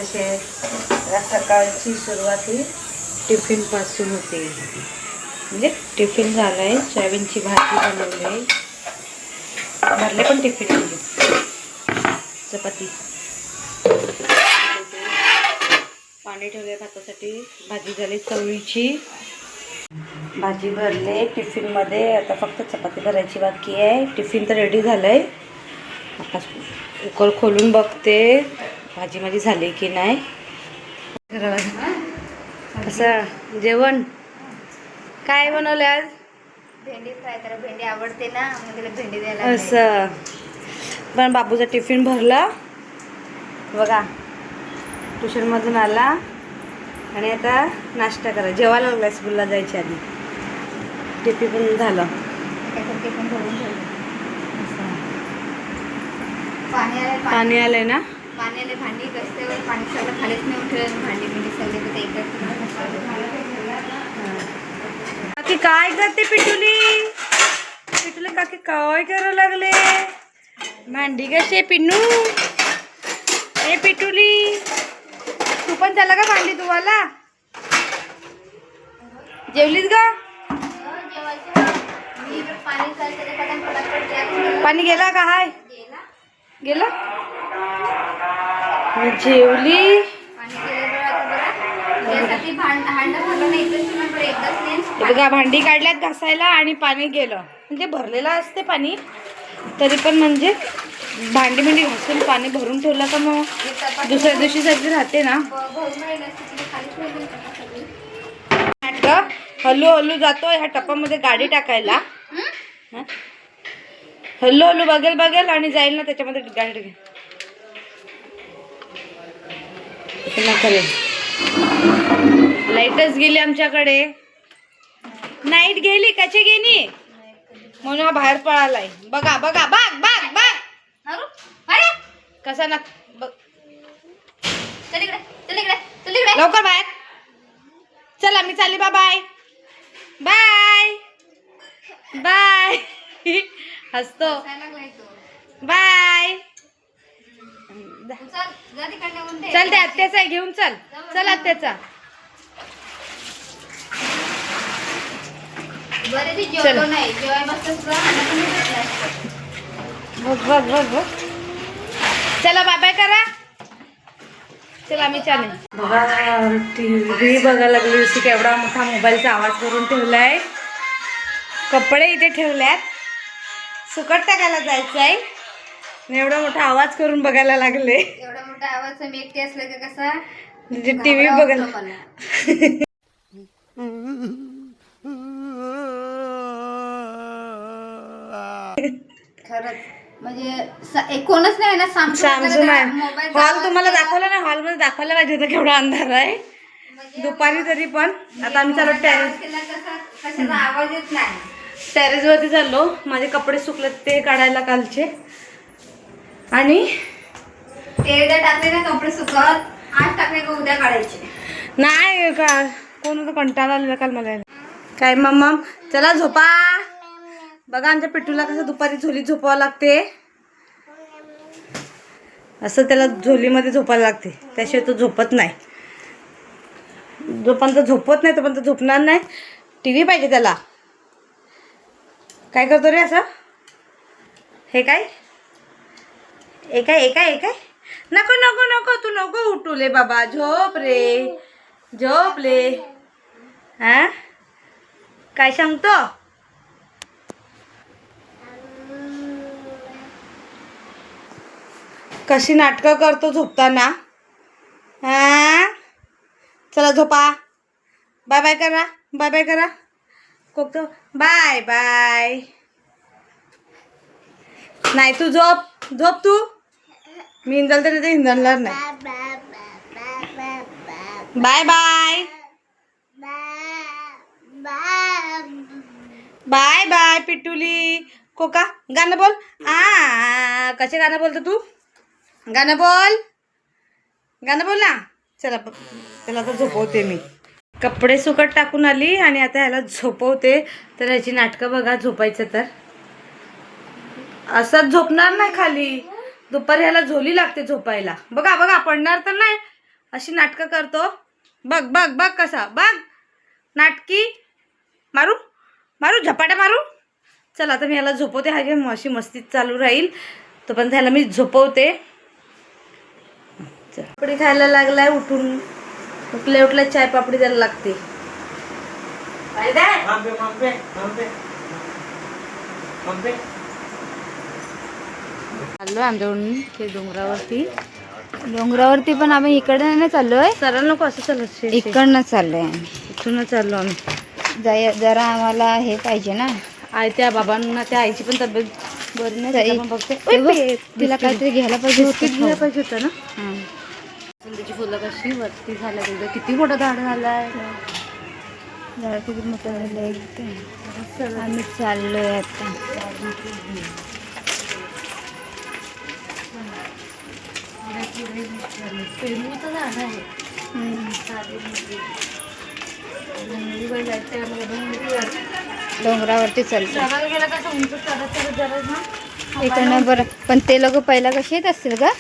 कसे आहेत? सकाळची सुरुवात ही टिफिनपासून होते. म्हणजे टिफिन झालं आहे, सोयाबीनची भाजी बनवली आहे, भरले पण टिफिन म्हणजे चपाती, पाणी ठेवले भातासाठी, भाजी झाली चवळीची, भाजी भरले टिफिनमध्ये. आता फक्त चपाती भरायची बाकी आहे. टिफिन तर रेडी झालं आहे. आता कुकर खोलून बघते भाजी माझी झाली की नाही. असं जेवण काय बनवलं आज? भेंडी फ्राय करा. भेंडी आवडते ना, मग तिला भेंडी द्यायला. असं पण बाबूचा टिफिन भरला बघा, ट्युशनमधून आला आणि आता नाश्ता करा, जेवायला लागला. स्कूलला जायच्या आधी टिफिन पण झालं. टिफिन भरून ठेवलं. पाणी आलंय ना. पाणी आले, भांडी रस्त्यावर पाणी सगळं खालीच नेऊन ठेवलं. भांडी बिंडी सगळे तिथे काकी काय करते? पिटुली पिटुली काकी काय करायला लागले? भांडी कशी पिन्नू? ए पिटुली, तू पण झाला का भांडी धुवायला? जेवलीस का? पाणी गेला का? हाय गेला. जेवली. बघा भांडी काढल्यात घासायला आणि पाणी गेलं. म्हणजे भरलेलं असते पाणी तरी पण, म्हणजे भांडी बिंडी घासून पाणी भरून ठेवलं का मग दुसऱ्या दिवशी सगळी राहते ना. हल्लू हल्लू जातो ह्या टपामध्ये गाडी टाकायला. हल्लू हल्लू बघेल बघेल आणि जाईल ना त्याच्यामध्ये गाडी करेल. लाईटच गेली आमच्याकडे. नाईट गेली. कशी गेली म्हणून हा बाहेर पळालाय. बघा बघा बघ बघ बघ कसा ना बघ. लवकर बाहेर चला, मी चालली. Bye bye bye bye. हसतो. बाय. चल ते आत्याचा आहे, घेऊन चल. चल आत्याचा. बघ बघ बघ बघ. चला बाय बाय करा. चला आम्ही चालेल. बघा टीव्ही बघायला लागली. अशी केवढा मोठा मोबाईलचा आवाज करून ठेवलाय. कपडे इथे ठेवल्यात. सुकट टाकायला जायचं आहे. एवढा मोठा आवाज करून बघायला लागले. एवढा मोठा आवाज मी एकटी असले का कसा म्हणजे टीव्ही बघायला. खरंच म्हणजे कोणच नाही ना. सॅमसंग आहे. हॉल तुम्हाला दाखवला ना, हॉल मध्ये दाखवायला पाहिजे होतं केवढा अंधार आहे दुपारी. तरी पण आता आम्ही चाललो टेरेस. आवाज येत नाही. टेरेस वरती चाललो. माझे कपडे सुकले ते काढायला कालचे. आणि ते टाकले ना कपडे सुकत. आज टाकले का उद्या काढायचे नाही का. कोण होतं कंटाळा आलेला काल मला. काय मम्मा चला झोपा. बघा आमच्या पिट्टूला कसं दुपारी झोलीत झोपावं लागते. असं त्याला झोलीमध्ये झोपायला लागते, त्याशिवाय तो झोपत नाही. जोपर्यंत झोपत नाही तोपर्यंत झोपणार नाही. टीव्ही पाहिजे त्याला. काय करतो रे असं? हे काय एकाय नको नको नको. तू नको उठूले बाबा. झोप रे झोप ले. हा काय सांगतो? कशी नाटकं करतो झोपताना. हा चला झोपा. बाय बाय करा. बाय बाय करा. कोकतो बाय बाय. नाही तू झोप. झोप तू. मी हिंदल तरी ते हिंदणार नाही. बाय बाय बाय बाय पिटुली. कोका गाणं बोल. कसे गाणं बोलतो तू? गाणं बोल. गाणं बोल ना. चला त्याला आता झोपवते मी. कपडे सुकट टाकून आली आणि आता ह्याला झोपवते. तर ह्याची नाटकं बघा. झोपायचं तर असंच झोपणार नाही खाली. दुपारी ह्याला झोली लागते झोपायला. बघा बघा पडणार तर नाही. अशी नाटकं करतो. बघ बघ बघ कसा बघ नाटकी. मारू मारू झपाट्या मारू. चल आता मी याला झोपवते. हा गेम अशी मस्ती चालू राहील तोपर्यंत ह्याला मी झोपवते. चल पापडी खायला लागलाय उठून. उठल्या उठल्या चाय पापडी द्यायला लागते. चाललो आमच्याकडून ते डोंगरावरती पण आम्ही इकडे नाही चाललोय. सरळ नको असं चालत. इकडनं चाललोय आम्ही. इथूनच चाललो आम्ही. जरा आम्हाला हे पाहिजे ना. आई त्या बाबांना त्या आईची पण तब्येत बरी नाही. बघते तिला काहीतरी घ्यायला पाहिजे. घ्यायला पाहिजे होतं ना. हां त्याची फुलं कशी वरती झाल्या. तिथं किती मोठं झाड झालंय. झाड किती मोठं झालंय. आम्ही चाललोय आता. पेरूचं झाड आहे. डोंगरावरती चाललो. चढायला गेला कसं उंच चढत चढत जरा ना. इकडनं बरं. पण ते लोक पहिला कसे येत असतील का?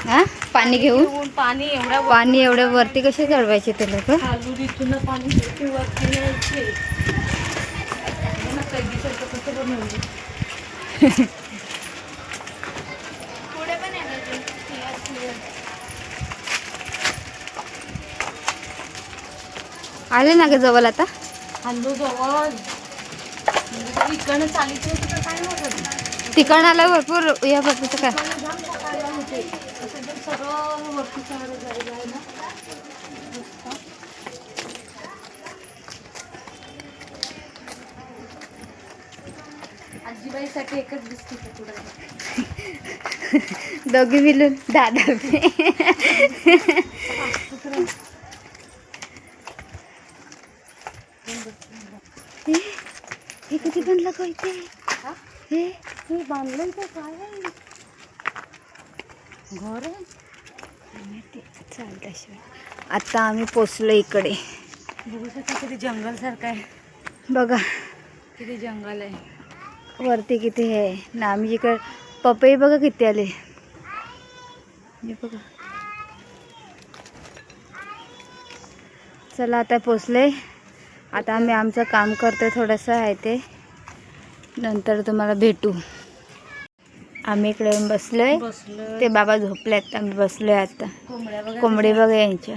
हा पाणी घेऊन. पाणी एवढ्या वरती कसे चढवायचे ते लोक? खालून इथून पाणी वरती न्यायचे. कसं बनवलं. आले ना ग जवळ आता. हल्लो जवळ इकडनं चालीचं तिथं काय नव्हतं. तिकडनं आला भरपूर या भरपूरचं काय. आजीबाईसाठी एकच बिस्किट पुढे. दोघी मिळून दादा. हे किती बनलं का इथे. हे बांधलं तर काय घर आहे. चालतं. आता आम्ही पोचलो इकडे. बघू शकता किती जंगल सारखं आहे. बघा किती जंगल आहे. वरती किती आहे ना. आम्ही इकडे पपई बघा किती आले. हे बघा. चला आता पोचले. आता आम्ही आमचं काम करतोय. थोडंसं आहे ते. नंतर तुम्हाला भेटू. आम्ही इकडे बसलोय. ते बाबा झोपलेत. आम्ही बसलोय आता. कोंबडे बघा यांच्या.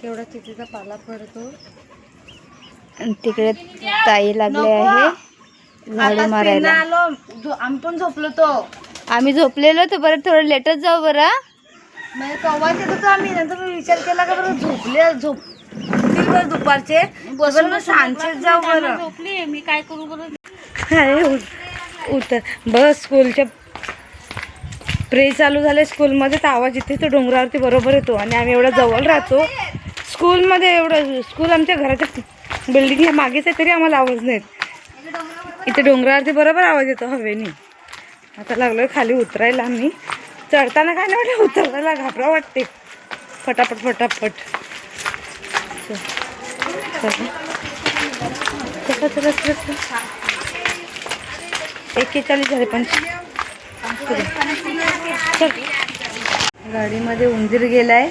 केवढा चितीचा पाला पडतो. तिकडे ताई लागले आहे झाडू मारायला. आम्ही पण झोपलो तो. आम्ही झोपलेलो तर बरं थोडं लेटच जाऊ बरं. म्हणजे कवाच येत होतो आम्ही. नंतर मी विचार केला का बरं झोपतील बरं दुपारचे. बसून सांचे जाऊ बरं. झोपली मी काय करू बरं. उतर बस. स्कूलच्या प्रे चालू झाले स्कूलमध्ये तर आवाज इथे तो डोंगरावरती बरोबर येतो. आणि आम्ही एवढं जवळ राहतो स्कूलमध्ये. एवढं स्कूल आमच्या घराच्या बिल्डिंगच्या मागेच आहे तरी आम्हाला आवाज नाहीत. इथे डोंगरावरती बरोबर आवाज येतो हवेनी. आता लागलोय खाली उतरायला आम्ही. चढताना काय नाही वाटलं. उतरायला घाबरा वाटते. फटाफट फटाफट. चला चला चला. 41 झाले. 5 गाडीमध्ये उंदीर गेलाय.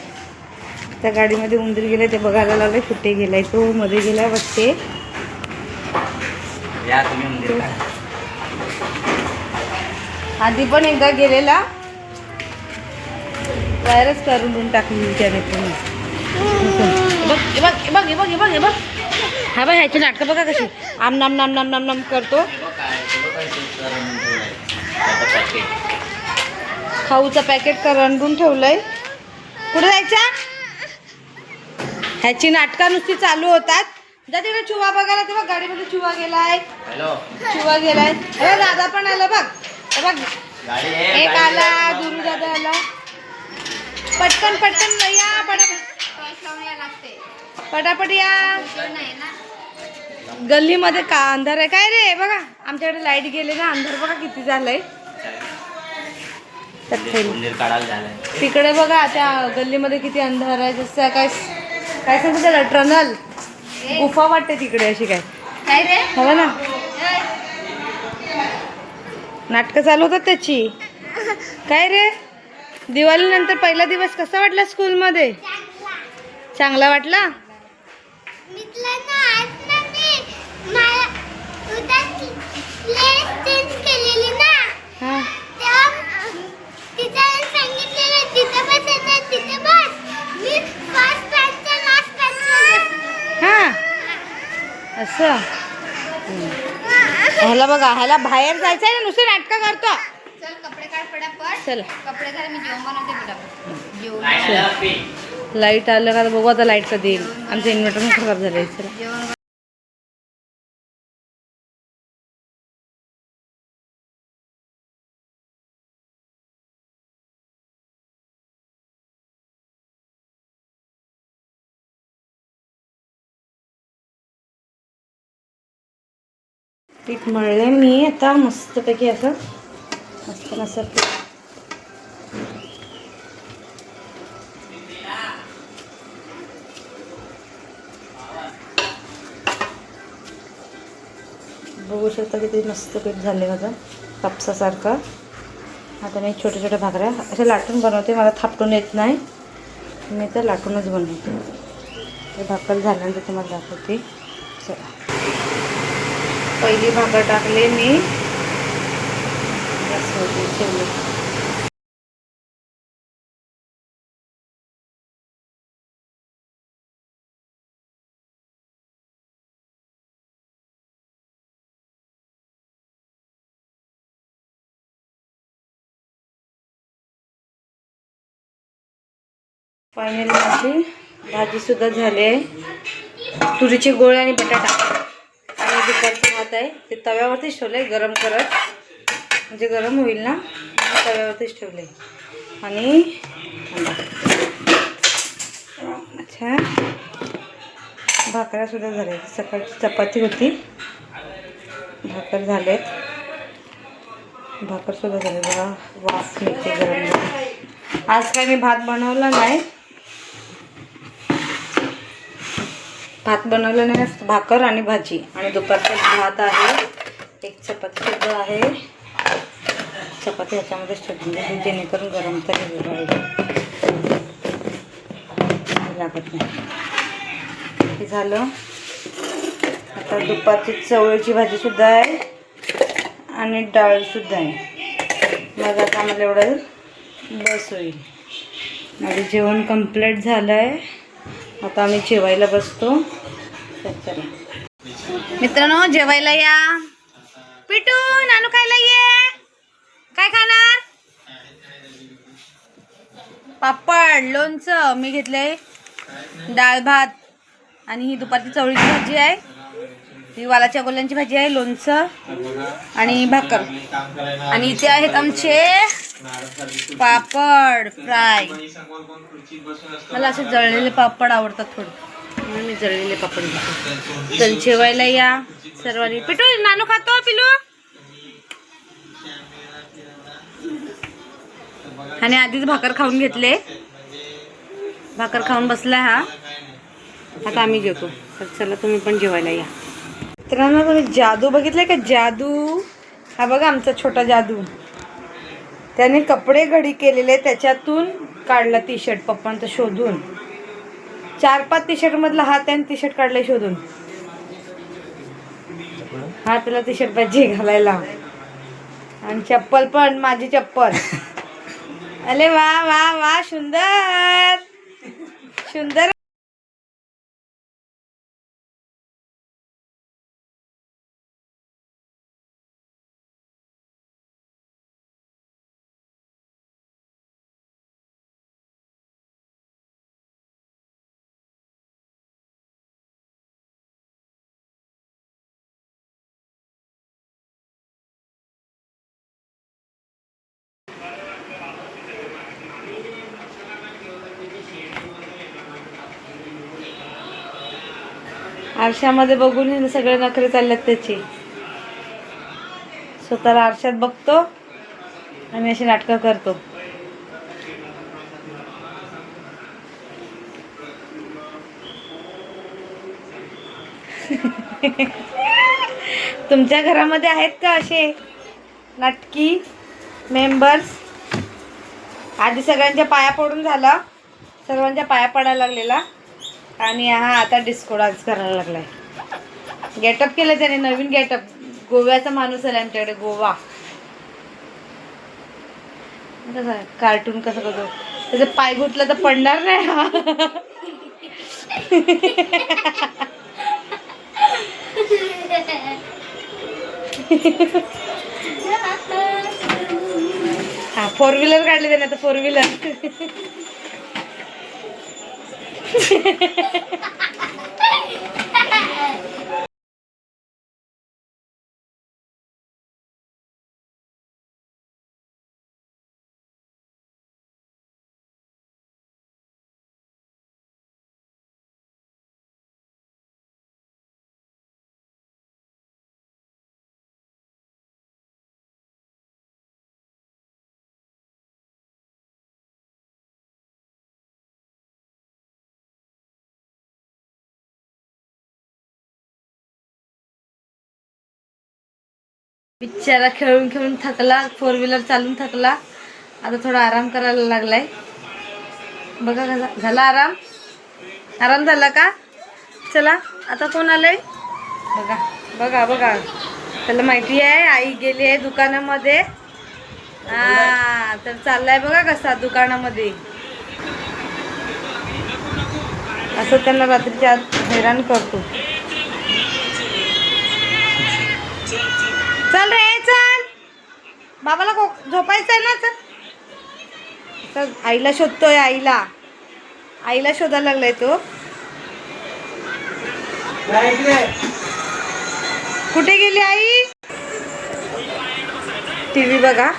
त्या गाडीमध्ये उंदीर गेलाय ते बघायला लागले कुठे गेलाय. तो मध्ये गेलाय वाटते. आधी पण एकदा गेलेला. वायरच करून टाकली त्याने. बघ हा बाई ह्याची नाटकं बघा कशी. आम नाम नाम नाम नाम नाम करतो. खाऊचं पॅकेट करंडून ठेवलंय. कुठे जायचा. ह्याची नाटकं नुसती चालू होतात. जा तिकडे चुवा बघायला. तेव्हा गाडीमध्ये चुवा गेलाय. चुवा गेलाय. अरे दादा पण आला बघ. बघ एक आला. दुरू दादा आला. पटकन पटकन या. पटापट या. गल्लीमध्ये का अंधार आहे काय रे. बघा आमच्याकडे लाईट गेले ना. अंधार बघा किती झालंय. तिकडे बघा त्या गल्लीमध्ये किती अंधार आहे. जसं काय काय सांगतो त्याला टनल गुफा वाटते तिकडे अशी काय रे. हो ना नाटकं चालू होतात त्याची. काय रे दिवाळीनंतर पहिला दिवस कसा वाटला स्कूलमध्ये? चांगला वाटला? हां असं. ह्याला बघा, ह्याला बाहेर जायचं आहे ना, नुसतं नाटकं करतो. चल कपडे काढ पटापट. चला कपडे घाल, मी जेवण बनवते पटापट. जेवण लाईट आलं का बघू आता लाईट कधी येईल. आमचं इन्व्हर्टर खराब झालं आहे. चला जेवण पीठ मळले मी आता मस्तपैकी असं मस्त मस्त. बघू शकता किती मस्त पीठ झाले माझं कापसासारखं. आता मी छोट्या छोट्या भाकऱ्या अशा लाटून बनवते. मला थापटून येत नाही, मी तर लाटूनच बनवते. ते भाकर झाल्यानंतर तुम्हाला दाखवते. चला पहिली भाकर टाकले मी, ठेवले. फायनली माझी भाजीसुद्धा झाली आहे. तुरीची गोळी आणि बटाटा आणि दुपारचं भात आहे. ते तव्यावरतीच ठेवलं आहे गरम करत, म्हणजे गरम होईल ना, तव्यावरतीच ठेवले. आणि अच्छा भाकऱ्यासुद्धा झाल्या. सकाळची चपाती होती, भाकर झालेत. भाकरसुद्धा झाले बघा, वाफ निघते गरम गरम. आज काय मी भात बनवला नाही, भात बनवलं नाही, भाकर आणि भाजी आणि दुपारचा भात आहे. एक चपाती सुद्धा आहे. चपाती ह्याच्यामध्येच ठेवली जेणेकरून गरम तरी लागत नाही. हे झालं. आता दुपारची चवळीची भाजीसुद्धा आहे आणि डाळसुद्धा आहे. मग आता मला एवढं बस होईल. माझं जेवण कंप्लीट झालं आहे. आता आम्ही जेवायला बसतो. चला मित्रांनो, जेवायला या. पिटू नानू खायला ये. काय खाणार? पापड, लोणचं. मी घेतलंय डाळ भात आणि ही दुपारची चवळीची भाजी आहे. ही वालाच्या गोल्यांची भाजी आहे, लोणचं आणि भाकर. आणि इथे आहेत आमचे पापड फ्राय. मला असे जळलेले पापड आवडतात थोडे, म्हणून मी जळलेले पापड घेते. तर जेवायला या सर्वांनी. पिटू नानू खातो पिलू. आणि आधीच भाकर खाऊन घेतले, भाकर खाऊन बसला हा. आता आम्ही जेवतो. तर चला तुम्ही पण जेवायला या. मित्रांनो, तुम्ही जादू बघितलाय का? जादू हा बघा, आमचा छोटा जादू. त्याने कपडे घडी केलेले, त्याच्यातून काढला टी शर्ट पप्पांचं शोधून. 4-5 टी शर्ट मधला हा त्याने टी शर्ट काढलाय शोधून. हा त्याला टी शर्ट पाहिजे घालायला. आणि चप्पल पण, माझी चप्पल. अरे वा वा वा, सुंदर सुंदर. आरशामध्ये बघून सगळे नखरे चाललेत त्याची. स्वतःला आरशात बघतो आणि अशी नाटकं करतो. तुमच्या घरामध्ये आहेत का असे नाटकी मेंबर्स? आधी सगळ्यांच्या पाया पडून झाला, सर्वांच्या पाया पडायला लागलेला आणि हा आता डिस्को डान्स करायला लागलाय. गेटअप केलं त्याने, नवीन गेटअप. गोव्याचा माणूस आला आमच्याकडे, गोवा. कसं कार्टून कसं करतो, त्याचं पाय गुतलं तर पडणार नाही हा. हा 4 व्हीलर काढली त्याने आता, 4 व्हीलर. बिचारा खेळून खेळून थकला, 4 व्हीलर चालून थकला. आता थोडा आराम करायला लागलाय. बघा कसा झाला आराम. आराम झाला का? चला आता कोण आलंय बघा. बघा बघा, त्याला माहिती आहे आई गेली आहे दुकानामध्ये. हा तर चाललाय बघा कसा दुकानामध्ये. असं त्यांना रात्रीच्या आत हैराण करतो. चल रे चल, बाबाला झोपायचंय ना. चल चल, आईला शोधतोय. आईला शोधायला लागलाय तो. कुठे गेली आई? टीव्ही बघा,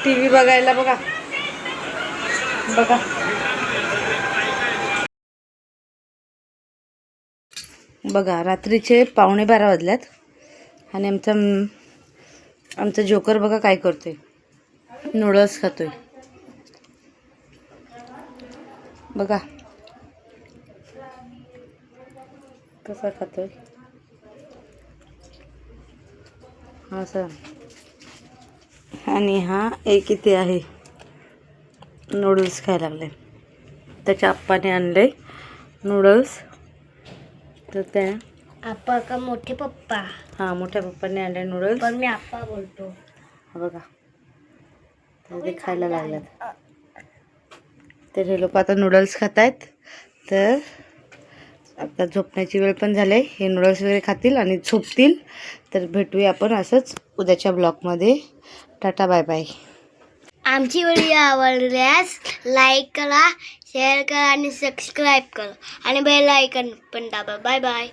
टीव्ही बघायला बघा. बघा बघा, रात्रीचे 11:15 वाजल्यात आणि आमचा जोकर बघा काय करतोय. नूडल्स खातोय बघा कसा खातोय असं. आणि हा एक इथे आहे नूडल्स खायला लागले. त्याच्या आप्पाने आणले नूडल्स. तर त्या आप्पा का मोठे पप्पा? हां, मोठ्या पप्पाने आणले नूडल्स. पण मी आप्पा बोलतो. हा बघा, तर ते खायला लागल्यात. तर हे लोक आता नूडल्स खात आहेत. तर आता झोपण्याची वेळ पण झाली. हे नूडल्स वगैरे खातील आणि झोपतील. तर भेटूया आपण असंच उद्याच्या ब्लॉगमध्ये. टाटा बाय बाय. आमची व्हिडिओ आवडल्यास लाईक करा, शेअर करा आणि सबस्क्राईब करा आणि बेल आयकॉन पण दाबा. Bye bye.